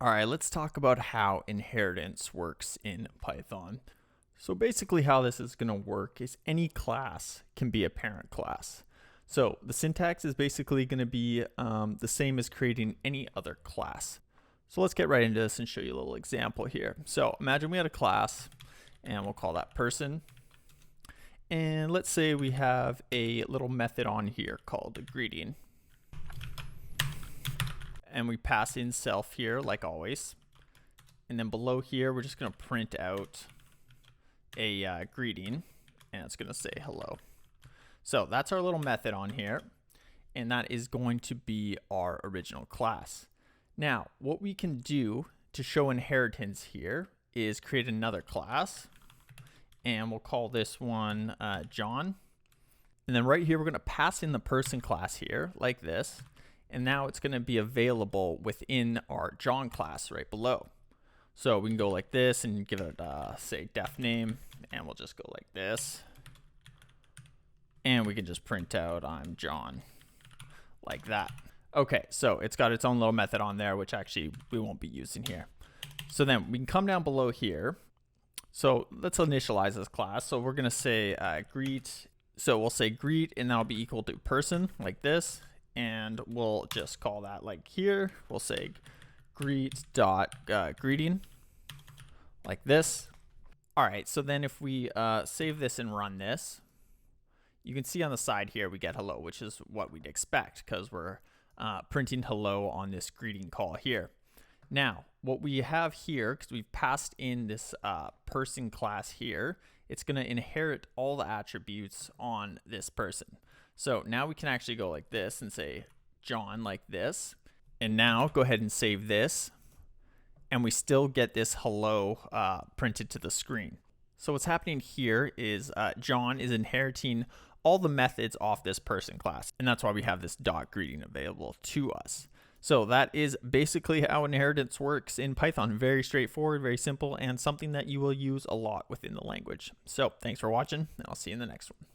All right, let's talk about how inheritance works in Python. So basically how this is going to work is any class can be a parent class. So the syntax is basically going to be the same as creating any other class. So let's get right into this and show you a little example here. So imagine we had a class and we'll call that person. And let's say we have a little method on here called greeting. And we pass in self here like always. And then below here, we're just going to print out a greeting, and it's going to say hello. So that's our little method on here, and that is going to be our original class. Now, what we can do to show inheritance here is create another class, and we'll call this one John. And then right here, we're going to pass in the person class here like this. And now it's going to be available within our John class right below. So we can go like this and give it, say, def name, and we'll just go like this. And we can just print out I'm John, like that. Okay, so it's got its own little method on there, which actually we won't be using here. So then we can come down below here. So let's initialize this class. So we're going to say greet. So we'll say greet, and that'll be equal to person, like this. And we'll just call that like here. We'll say greet.greeting like this. All right, so then if we save this and run this, you can see on the side here we get hello, which is what we'd expect because we're printing hello on this greeting call here. Now, what we have here, because we've passed in this person class here, it's going to inherit all the attributes on this person. So now we can actually go like this and say John like this. And now go ahead and save this. And we still get this hello printed to the screen. So what's happening here is John is inheriting all the methods off this person class. And that's why we have this dot greeting available to us. So that is basically how inheritance works in Python. Very straightforward, very simple, and something that you will use a lot within the language. So thanks for watching, and I'll see you in the next one.